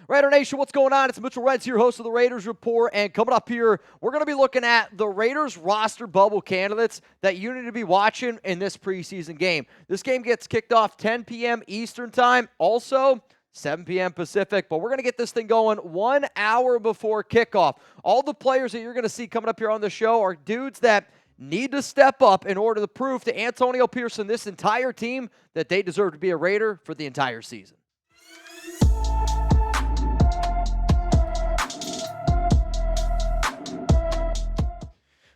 Raider Nation, what's going on? It's Mitchell Renz here, host of the Raiders Report, and coming up here, we're going to be looking at the Raiders roster bubble candidates that you need to be watching in this preseason game. This game gets kicked off 10 p.m. Eastern Time, also 7 p.m. Pacific, but we're going to get this thing going 1 hour before kickoff. All the players that you're going to see coming up here on the show are dudes that need to step up in order to prove to Antonio Pierce and this entire team that they deserve to be a Raider for the entire season.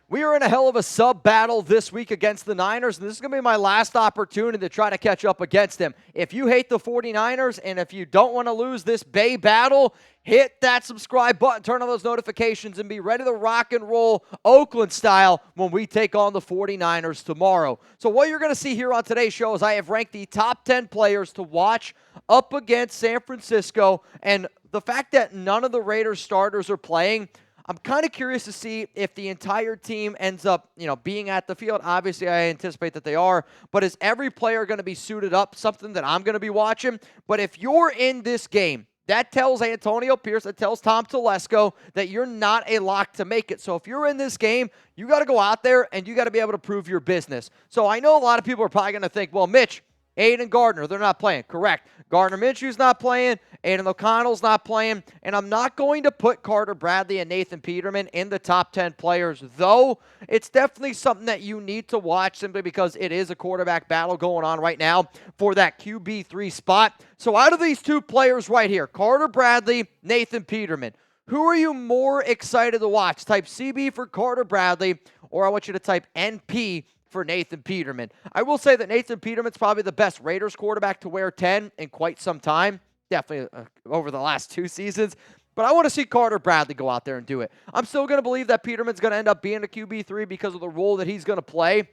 We are in a hell of a sub-battle this week against the Niners, and this is going to be my last opportunity to try to catch up against them. If you hate the 49ers, and if you don't want to lose this Bay battle, hit that subscribe button, turn on those notifications, and be ready to rock and roll Oakland style when we take on the 49ers tomorrow. So what you're going to see here on today's show is I have ranked the top 10 players to watch up against San Francisco, and the fact that none of the Raiders starters are playing, I'm kind of curious to see if the entire team ends up, being at the field. Obviously, I anticipate that they are, but is every player going to be suited up? Something that I'm going to be watching. But if you're in this game, that tells Antonio Pierce, that tells Tom Telesco that you're not a lock to make it. So if you're in this game, you got to go out there and you got to be able to prove your business. So I know a lot of people are probably going to think, well, Mitch, Aidan Gardner, they're not playing. Correct. Gardner Minshew's not playing. Aidan O'Connell's not playing. And I'm not going to put Carter Bradley and Nathan Peterman in the top 10 players, though it's definitely something that you need to watch simply because it is a quarterback battle going on right now for that QB3 spot. So out of these two players right here, Carter Bradley, Nathan Peterman, who are you more excited to watch? Type CB for Carter Bradley, or I want you to type NP for Nathan Peterman. I will say that Nathan Peterman's probably the best Raiders quarterback to wear 10 in quite some time, definitely over the last 2 seasons. But I want to see Carter Bradley go out there and do it. I'm still going to believe that Peterman's going to end up being a QB3 because of the role that he's going to play,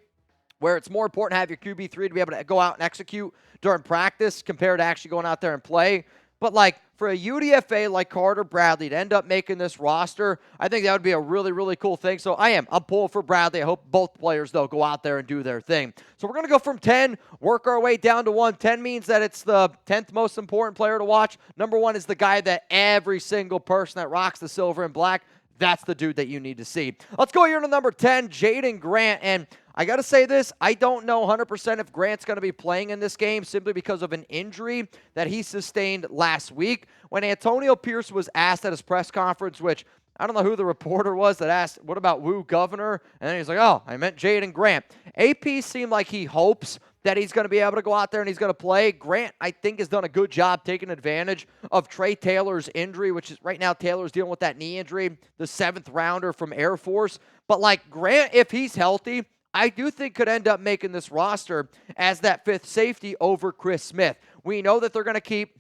where it's more important to have your QB3 to be able to go out and execute during practice compared to actually going out there and play. But for a UDFA like Carter Bradley to end up making this roster, I think that would be a really, really cool thing. So I'm pulling for Bradley. I hope both players, though, go out there and do their thing. So we're going to go from 10, work our way down to 1. 10 means that it's the 10th most important player to watch. Number 1 is the guy that every single person that rocks the silver and black, that's the dude that you need to see. Let's go here to number 10, Jaydon Grant. And I got to say this, I don't know 100% if Grant's going to be playing in this game simply because of an injury that he sustained last week. When Antonio Pierce was asked at his press conference, which I don't know who the reporter was that asked, what about Woo Governor? And then he's like, oh, I meant Jaydon Grant. AP seemed like he hopes that he's going to be able to go out there and he's going to play. Grant, I think, has done a good job taking advantage of Trey Taylor's injury, which is right now Taylor's dealing with that knee injury, the 7th rounder from Air Force. But Grant, if he's healthy, I do think could end up making this roster as that 5th safety over Chris Smith. We know that they're going to keep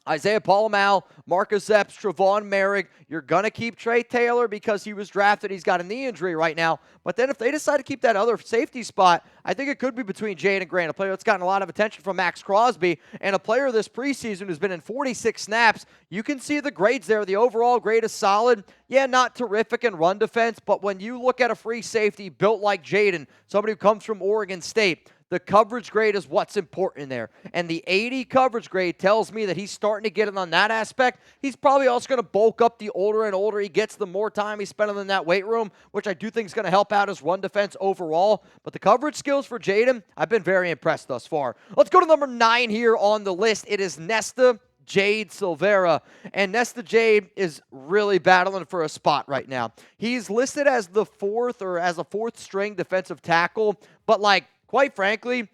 Isaiah Palomal, Marcus Epps, Trevon Merrick. You're going to keep Trey Taylor because he was drafted. He's got a knee injury right now. But then if they decide to keep that other safety spot, I think it could be between Jayden Grant, a player that's gotten a lot of attention from Max Crosby, and a player this preseason who's been in 46 snaps. You can see the grades there. The overall grade is solid. Yeah, not terrific in run defense, but when you look at a free safety built like Jayden, somebody who comes from Oregon State, the coverage grade is what's important there. And the 80 coverage grade tells me that he's starting to get it on that aspect. He's probably also going to bulk up the older and older he gets, the more time he's spending in that weight room, which I do think is going to help out his run defense overall. But the coverage skills for Jayden, I've been very impressed thus far. Let's go to number 9 here on the list. It is Nesta, Jade, Silvera. And Nesta Jade is really battling for a spot right now. He's listed as the 4th or as a 4th string defensive tackle, but quite frankly,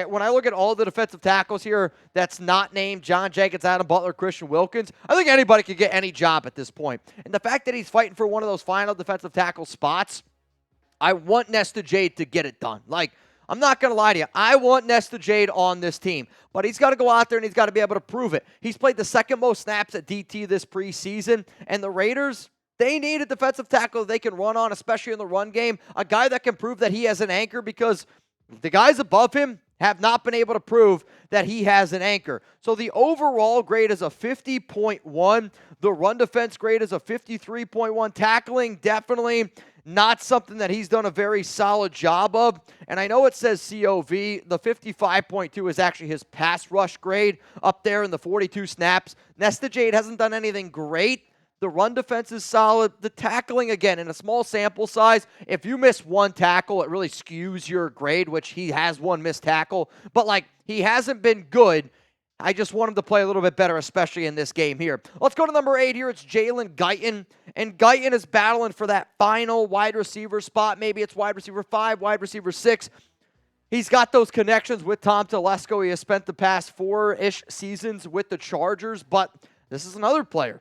when I look at all the defensive tackles here that's not named John Jenkins, Adam Butler, Kristian Wilkerson, I think anybody could get any job at this point. And the fact that he's fighting for one of those final defensive tackle spots, I want Nesta Jade to get it done. I'm not going to lie to you. I want Nesta Jade on this team. But he's got to go out there and he's got to be able to prove it. He's played the 2nd most snaps at DT this preseason. And the Raiders, they need a defensive tackle that they can run on, especially in the run game. A guy that can prove that he has an anchor because the guys above him have not been able to prove that he has an anchor. So the overall grade is a 50.1. The run defense grade is a 53.1. Tackling, definitely not something that he's done a very solid job of. And I know it says COV. The 55.2 is actually his pass rush grade up there in the 42 snaps. Nesta Jade hasn't done anything great. The run defense is solid. The tackling, again, in a small sample size, if you miss one tackle, it really skews your grade, which he has one missed tackle. But, like, he hasn't been good. I just want him to play a little bit better, especially in this game here. Let's go to number 8 here. It's Jalen Guyton. And Guyton is battling for that final wide receiver spot. Maybe it's wide receiver 5, wide receiver 6. He's got those connections with Tom Telesco. He has spent the past 4-ish seasons with the Chargers. But this is another player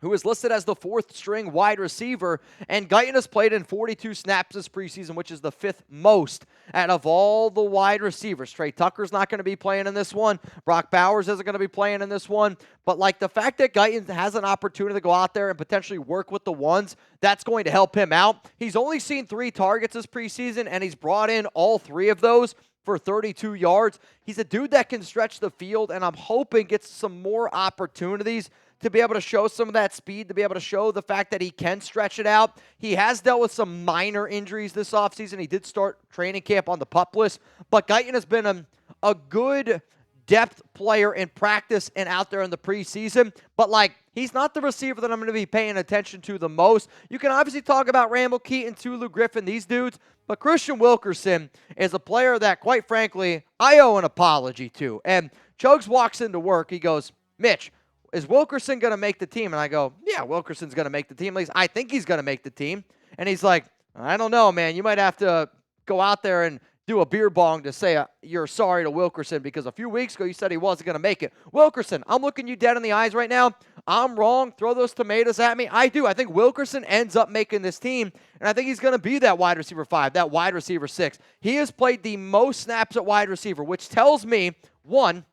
who is listed as the 4th-string wide receiver, and Guyton has played in 42 snaps this preseason, which is the 5th most out of all the wide receivers. Trey Tucker's not going to be playing in this one. Brock Bowers isn't going to be playing in this one. But, like, the fact that Guyton has an opportunity to go out there and potentially work with the ones, that's going to help him out. He's only seen 3 targets this preseason, and he's brought in all 3 of those for 32 yards. He's a dude that can stretch the field, and I'm hoping gets some more opportunities to be able to show some of that speed, to be able to show the fact that he can stretch it out. He has dealt with some minor injuries this offseason. He did start training camp on the PUP list, but Guyton has been a good depth player in practice and out there in the preseason. But, like, he's not the receiver that I'm going to be paying attention to the most. You can obviously talk about Randall Keaton, Tulu Griffin, these dudes, but Kristian Wilkerson is a player that, quite frankly, I owe an apology to. And Chugs walks into work. He goes, Mitch, is Wilkerson going to make the team? And I go, yeah, Wilkerson's going to make the team. At least I think he's going to make the team. And he's like, I don't know, man. You might have to go out there and do a beer bong to say you're sorry to Wilkerson because a few weeks ago you said he wasn't going to make it. Wilkerson, I'm looking you dead in the eyes right now. I'm wrong. Throw those tomatoes at me. I do. I think Wilkerson ends up making this team, and I think he's going to be that wide receiver 5, that wide receiver 6. He has played the most snaps at wide receiver, which tells me, one,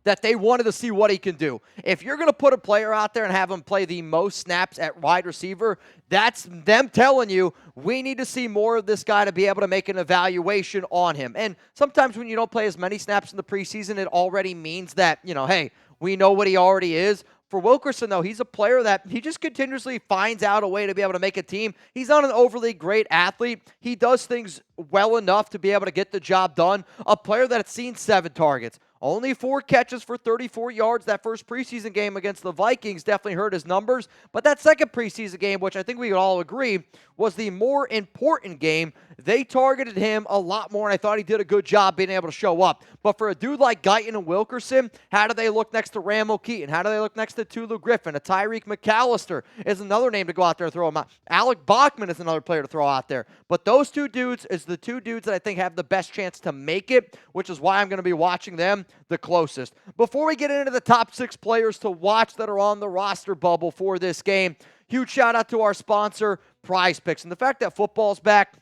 that they wanted to see what he can do. If you're going to put a player out there and have him play the most snaps at wide receiver, that's them telling you, we need to see more of this guy to be able to make an evaluation on him. And sometimes when you don't play as many snaps in the preseason, it already means that, hey, we know what he already is. For Wilkerson, though, he's a player that he just continuously finds out a way to be able to make a team. He's not an overly great athlete. He does things well enough to be able to get the job done. A player that's seen 7 targets. Only 4 catches for 34 yards. That first preseason game against the Vikings definitely hurt his numbers. But that second preseason game, which I think we could all agree was the more important game, they targeted him a lot more, and I thought he did a good job being able to show up. But for a dude like Guyton and Wilkerson, how do they look next to Randall Keaton? How do they look next to Tulu Griffin? A Tyreek McAllister is another name to go out there and throw him out. Alec Bachman is another player to throw out there. But those 2 dudes is the 2 dudes that I think have the best chance to make it, which is why I'm going to be watching them the closest. Before we get into the top 6 players to watch that are on the roster bubble for this game, huge shout out to our sponsor, Prize Picks. And the fact that football's back,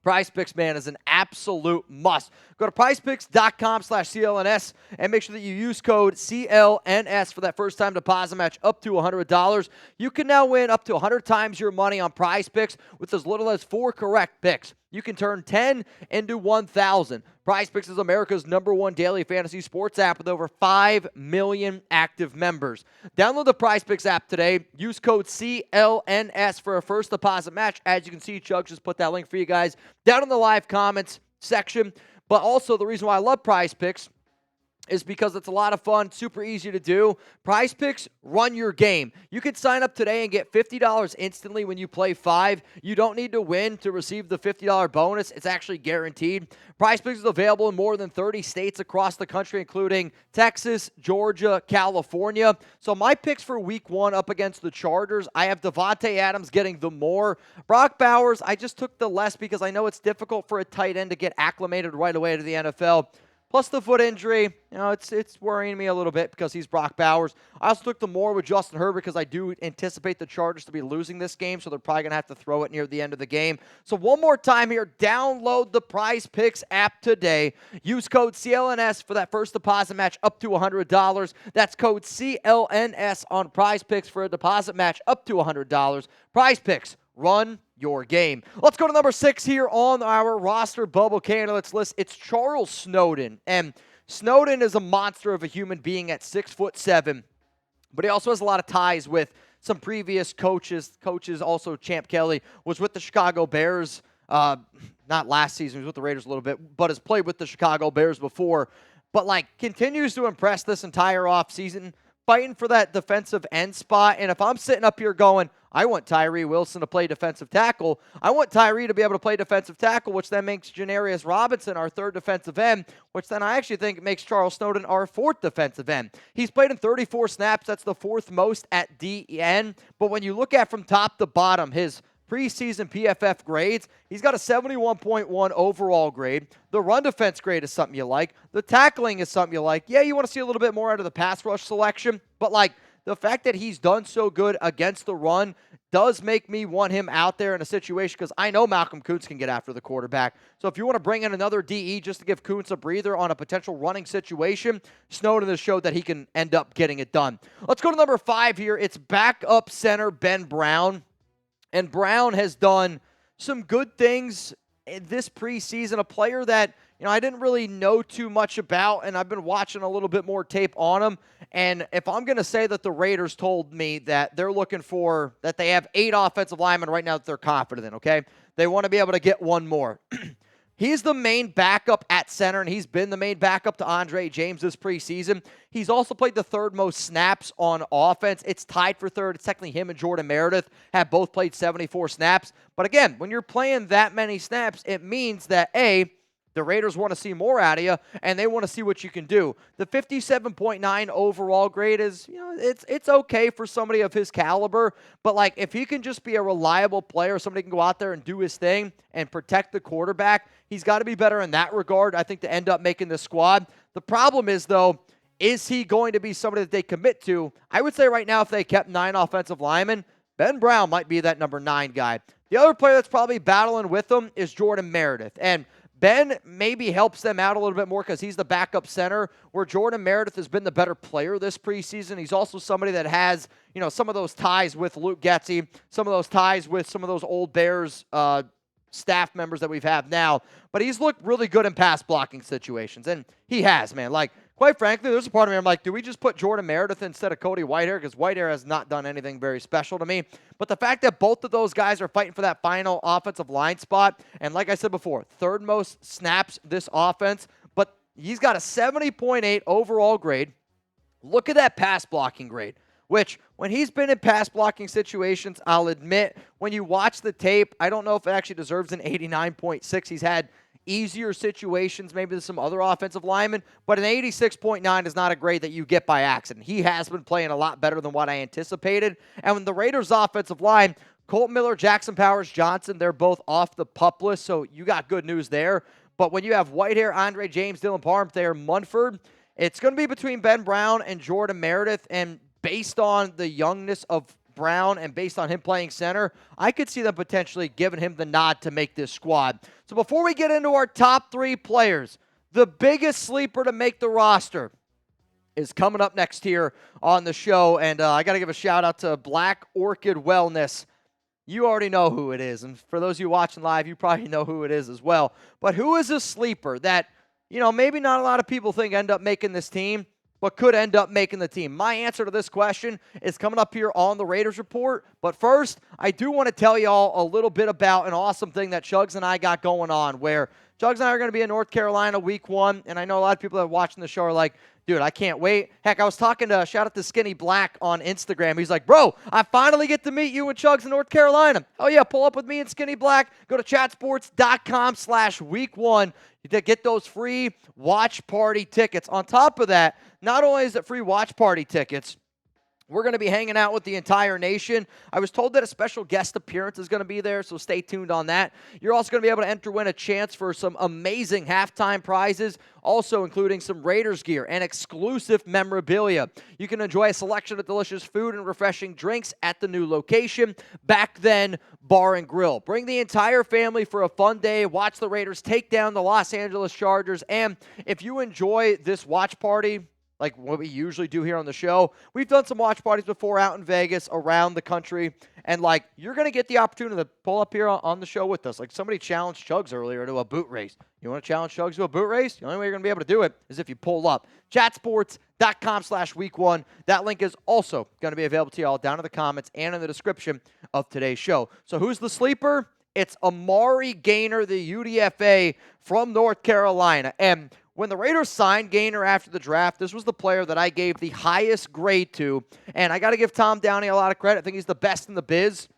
Prize Picks, man, is an absolute must. Go to prizepicks.com/CLNS and make sure that you use code CLNS for that first-time deposit match up to $100. You can now win up to 100 times your money on Prize Picks with as little as 4 correct picks. You can turn 10 into 1,000. Prize Picks is America's #1 daily fantasy sports app with over 5 million active members. Download the Prize Picks app today. Use code CLNS for a first deposit match. As you can see, Chuck just put that link for you guys down in the live comments section. But also, the reason why I love Prize Picks is because it's a lot of fun, super easy to do. Prize Picks, run your game. You can sign up today and get $50 instantly when you play 5. You don't need to win to receive the $50 bonus. It's actually guaranteed. Prize Picks is available in more than 30 states across the country, including Texas, Georgia, California. So my picks for week 1 up against the Chargers, I have Devontae Adams getting the more. Brock Bowers, I just took the less because I know it's difficult for a tight end to get acclimated right away to the NFL. Plus the foot injury, it's worrying me a little bit because he's Brock Bowers. I also took the more with Justin Herbert because I do anticipate the Chargers to be losing this game, so they're probably going to have to throw it near the end of the game. So one more time here, download the Prize Picks app today. Use code CLNS for that first deposit match up to $100. That's code CLNS on Prize Picks for a deposit match up to $100. Prize Picks, run your game. Let's go to number 6 here on our roster bubble candidates list. It's Charles Snowden. And Snowden is a monster of a human being at 6'7", but he also has a lot of ties with some previous coaches. Also, Champ Kelly was with the Chicago Bears. Not last season, he was with the Raiders a little bit, but has played with the Chicago Bears before. But, continues to impress this entire offseason, fighting for that defensive end spot. And if I'm sitting up here going, I want Tyree Wilson to play defensive tackle, I want Tyree to be able to play defensive tackle, which then makes Janarius Robinson our 3rd defensive end, which then I actually think makes Charles Snowden our 4th defensive end. He's played in 34 snaps. That's the 4th most at DN. But when you look at from top to bottom, his preseason PFF grades, he's got a 71.1 overall grade. The run defense grade is something you like. The tackling is something you like. Yeah, you want to see a little bit more out of the pass rush selection, but the fact that he's done so good against the run does make me want him out there in a situation, because I know Malcolm Kuntz can get after the quarterback. So if you want to bring in another DE just to give Kuntz a breather on a potential running situation, Snowden has showed that he can end up getting it done. Let's go to number 5 here. It's backup center Ben Brown. And Brown has done some good things in this preseason, a player that, I didn't really know too much about, and I've been watching a little bit more tape on him. And if I'm going to say that the Raiders told me that they're looking for, that they have 8 offensive linemen right now that they're confident in, okay? They want to be able to get one more. He's the main backup at center, and he's been the main backup to Andre James this preseason. He's also played the 3rd most snaps on offense. It's tied for 3rd. It's technically him and Jordan Meredith have both played 74 snaps. But again, when you're playing that many snaps, it means that, A, the Raiders want to see more out of you, and they want to see what you can do. The 57.9 overall grade is, it's okay for somebody of his caliber, but if he can just be a reliable player, somebody can go out there and do his thing and protect the quarterback, he's got to be better in that regard, I think, to end up making the squad. The problem is, though, is he going to be somebody that they commit to? I would say right now, if they kept 9 offensive linemen, Ben Brown might be that number 9 guy. The other player that's probably battling with him is Jordan Meredith, and Ben maybe helps them out a little bit more because he's the backup center, where Jordan Meredith has been the better player this preseason. He's also somebody that has, some of those ties with Luke Getsy, some of those ties with some of those old Bears staff members that we've had now. But he's looked really good in pass blocking situations, and he has, man. Quite frankly, there's a part of me, I'm like, do we just put Jordan Meredith instead of Cody Whitehair? Because Whitehair has not done anything very special to me. But the fact that both of those guys are fighting for that final offensive line spot, and like I said before, 3rd most snaps this offense, but he's got a 70.8 overall grade. Look at that pass blocking grade, which when he's been in pass blocking situations, I'll admit, when you watch the tape, I don't know if it actually deserves an 89.6. He's had easier situations, maybe than some other offensive linemen, but an 86.9 is not a grade that you get by accident. He has been playing a lot better than what I anticipated. And when the Raiders' offensive line, Colt Miller, Jackson Powers, Johnson, they're both off the PUP list, so you got good news there. But when you have Whitehair, Andre James, Dylan Parham, Munford, it's going to be between Ben Brown and Jordan Meredith, and based on the youngness of Brown and based on him playing center, I could see them potentially giving him the nod to make this squad. So before we get into our top 3 players, the biggest sleeper to make the roster is coming up next here on the show. And I got to give a shout out to Black Orchid Wellness. You already know who it is. And for those of you watching live, you probably know who it is as well. But who is a sleeper that, maybe not a lot of people think end up making this team, but could end up making the team? My answer to this question is coming up here on the Raiders Report. But first, I do want to tell y'all a little bit about an awesome thing that Chugs and I got going on, where Chugs and I are going to be in North Carolina week 1, and I know a lot of people that are watching the show are like, dude, I can't wait. Heck, I was talking to, shout out to Skinny Black on Instagram. He's like, bro, I finally get to meet you and Chugs in North Carolina. Oh, yeah, pull up with me and Skinny Black. Go to chatsports.com/week1 to get those free watch party tickets. On top of that, not only is it free watch party tickets, we're going to be hanging out with the entire nation. I was told that a special guest appearance is going to be there, so stay tuned on that. You're also going to be able to enter win a chance for some amazing halftime prizes, also including some Raiders gear and exclusive memorabilia. You can enjoy a selection of delicious food and refreshing drinks at the new location, Back Then Bar and Grill. Bring the entire family for a fun day. Watch the Raiders take down the Los Angeles Chargers. And if you enjoy this watch party, like what we usually do here on the show. We've done some watch parties before out in Vegas, around the country, and like you're going to get the opportunity to pull up here on the show with us. Like somebody challenged Chugs earlier to a boot race. You want to challenge Chugs to a boot race? The only way you're going to be able to do it is if you pull up. Chatsports.com/week1. That link is also going to be available to y'all down in the comments and in the description of today's show. So who's the sleeper? It's Amari Gainer, the UDFA from North Carolina. And when the Raiders signed Gainer after the draft, this was the player that I gave the highest grade to. And I got to give Tom Downey a lot of credit. I think he's the best in the biz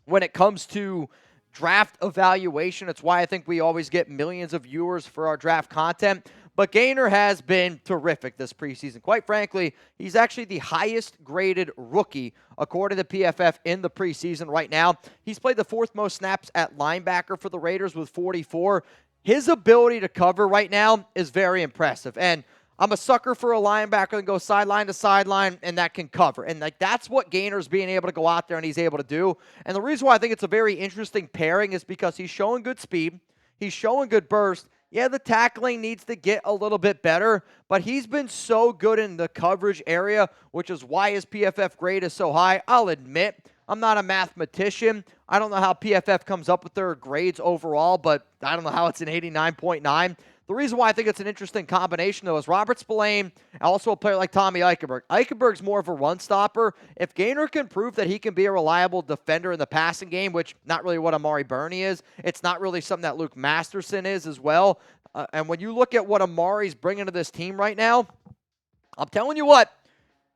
when it comes to draft evaluation. It's why I think we always get millions of viewers for our draft content. But Gainer has been terrific this preseason. Quite frankly, he's actually the highest graded rookie according to PFF in the preseason right now. He's played the fourth most snaps at linebacker for the Raiders with 44. His ability to cover right now is very impressive. And I'm a sucker for a linebacker that goes sideline to sideline and that can cover. And like that's what Gainer's being able to go out there and he's able to do. And the reason why I think it's a very interesting pairing is because he's showing good speed. He's showing good burst. Yeah, the tackling needs to get a little bit better, but he's been so good in the coverage area, which is why his PFF grade is so high. I'll admit, I'm not a mathematician. I don't know how PFF comes up with their grades overall, but I don't know how it's an 89.9. The reason why I think it's an interesting combination, though, is Robert Spillane, also a player like Tommy Eichenberg. Eichenberg's more of a run stopper. If Gainer can prove that he can be a reliable defender in the passing game, which not really what Amari Burney is, it's not really something that Luke Masterson is as well. And when you look at what Amari's bringing to this team right now, I'm telling you what,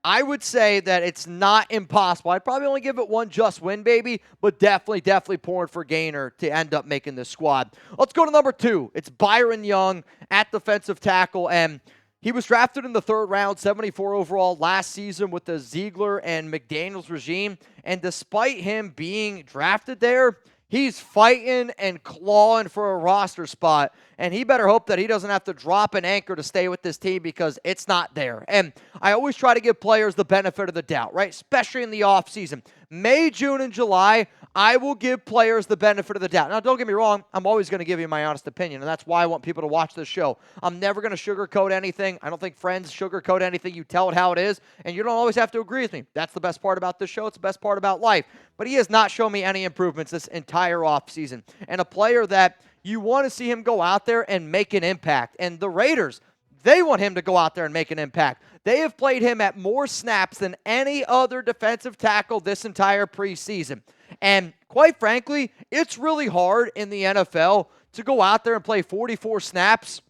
I would say that it's not impossible. I'd probably only give it one just win, baby, but definitely pouring for Gainer to end up making this squad. Let's go to number 2. It's Byron Young at defensive tackle, and he was drafted in the 3rd round, 74 overall last season with the Ziegler and McDaniels regime, and despite him being drafted there, he's fighting and clawing for a roster spot, and he better hope that he doesn't have to drop an anchor to stay with this team because it's not there. And I always try to give players the benefit of the doubt, right? Especially in the offseason. May, June, and July, I will give players the benefit of the doubt. Now, don't get me wrong. I'm always going to give you my honest opinion, and that's why I want people to watch this show. I'm never going to sugarcoat anything. I don't think friends sugarcoat anything. You tell it how it is, and you don't always have to agree with me. That's the best part about this show. It's the best part about life. But he has not shown me any improvements this entire offseason. And a player that you want to see him go out there and make an impact. And the Raiders, they want him to go out there and make an impact. They have played him at more snaps than any other defensive tackle this entire preseason. And quite frankly, it's really hard in the NFL to go out there and play 44 snaps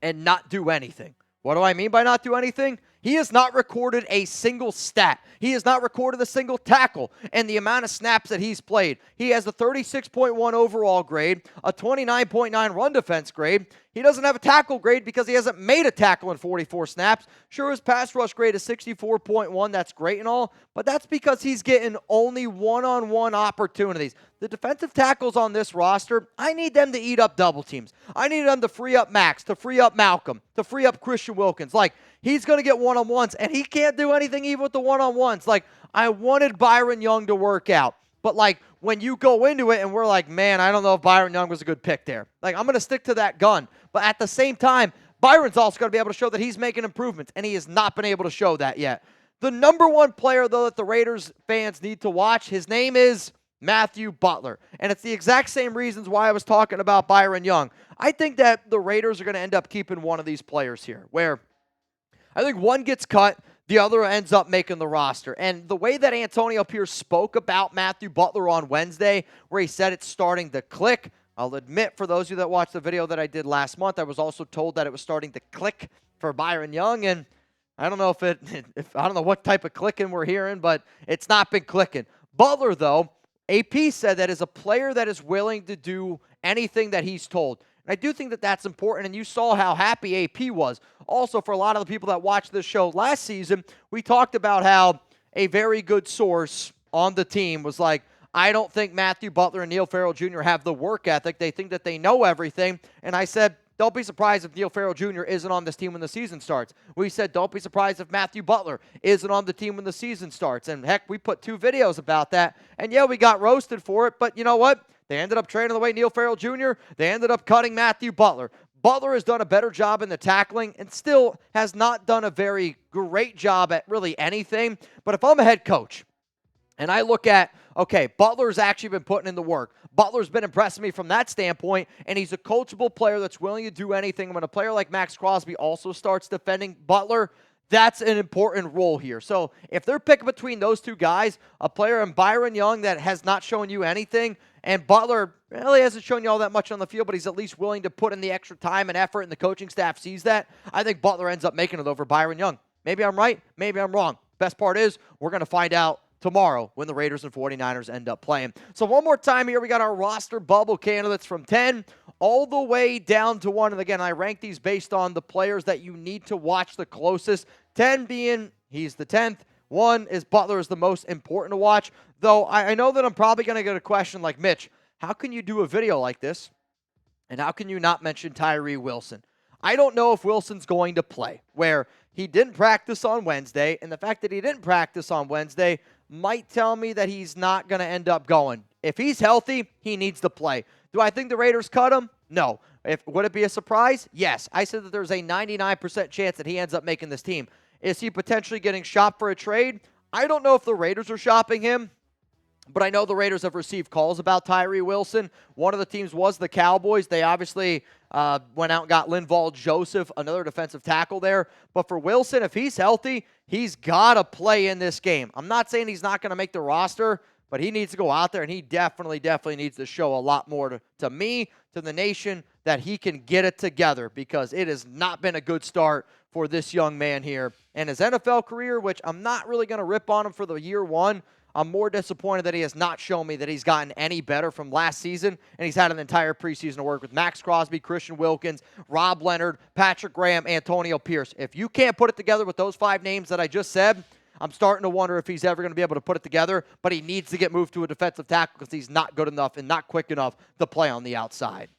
and not do anything. What do I mean by not do anything? He has not recorded a single stat. He has not recorded a single tackle in the amount of snaps that he's played. He has a 36.1 overall grade, a 29.9 run defense grade. He doesn't have a tackle grade because he hasn't made a tackle in 44 snaps. Sure, his pass rush grade is 64.1. That's great and all, but that's because he's getting only one-on-one opportunities. The defensive tackles on this roster, I need them to eat up double teams. I need them to free up Max, to free up Malcolm, to free up Kristian Wilkerson. Like, he's going to get one-on-ones, and he can't do anything even with the one-on-ones. Like, I wanted Byron Young to work out. But, like, when you go into it and we're like, man, I don't know if Byron Young was a good pick there. Like, I'm going to stick to that gun. But at the same time, Byron's also going to be able to show that he's making improvements, and he has not been able to show that yet. The number one player, though, that the Raiders fans need to watch, his name is Matthew Butler. And it's the exact same reasons why I was talking about Byron Young. I think that the Raiders are going to end up keeping one of these players here, where I think one gets cut, the other ends up making the roster. And the way that Antonio Pierce spoke about Matthew Butler on Wednesday, where he said it's starting to click, I'll admit, for those of you that watched the video that I did last month, I was also told that it was starting to click for Byron Young, and I don't know I don't know what type of clicking we're hearing, but it's not been clicking. Butler, though, AP said that is a player that is willing to do anything that he's told. I do think that that's important, and you saw how happy AP was. Also, for a lot of the people that watched this show last season, we talked about how a very good source on the team was like, I don't think Matthew Butler and Neil Farrell Jr. have the work ethic. They think that they know everything. And I said, don't be surprised if Neil Farrell Jr. isn't on this team when the season starts. We said, don't be surprised if Matthew Butler isn't on the team when the season starts. And heck, we put 2 videos about that. And yeah, we got roasted for it, but you know what? They ended up trading away Neil Farrell Jr. They ended up cutting Matthew Butler. Butler has done a better job in the tackling and still has not done a very great job at really anything. But if I'm a head coach and I look at, okay, Butler's actually been putting in the work. Butler's been impressing me from that standpoint, and he's a coachable player that's willing to do anything. When a player like Max Crosby also starts defending Butler, that's an important role here. So if they're picking between those two guys, a player in Byron Young that has not shown you anything, and Butler really hasn't shown you all that much on the field, but he's at least willing to put in the extra time and effort, and the coaching staff sees that, I think Butler ends up making it over Byron Young. Maybe I'm right. Maybe I'm wrong. Best part is we're going to find out tomorrow when the Raiders and 49ers end up playing. So one more time here, we got our roster bubble candidates from 10 all the way down to 1. And again, I rank these based on the players that you need to watch the closest. 10 being he's the 10th. 1 is Butler is the most important to watch. Though I know that I'm probably going to get a question like, Mitch, how can you do a video like this? And how can you not mention Tyree Wilson? I don't know if Wilson's going to play, where he didn't practice on Wednesday, and the fact that he didn't practice on Wednesday might tell me that he's not going to end up going. If he's healthy, he needs to play. Do I think the Raiders cut him? No. Would it be a surprise? Yes. I said that there's a 99% chance that he ends up making this team. Is he potentially getting shopped for a trade? I don't know if the Raiders are shopping him, but I know the Raiders have received calls about Tyree Wilson. One of the teams was the Cowboys. They obviously went out and got Linval Joseph, another defensive tackle there. But for Wilson, if he's healthy, he's got to play in this game. I'm not saying he's not going to make the roster, but he needs to go out there, and he definitely needs to show a lot more to me, to the nation, that he can get it together, because it has not been a good start for this young man here. And his NFL career, which I'm not really going to rip on him for the year one, I'm more disappointed that he has not shown me that he's gotten any better from last season, and he's had an entire preseason to work with Max Crosby, Kristian Wilkerson, Rob Leonard, Patrick Graham, Antonio Pierce. If you can't put it together with those 5 names that I just said, I'm starting to wonder if he's ever going to be able to put it together, but he needs to get moved to a defensive tackle because he's not good enough and not quick enough to play on the outside.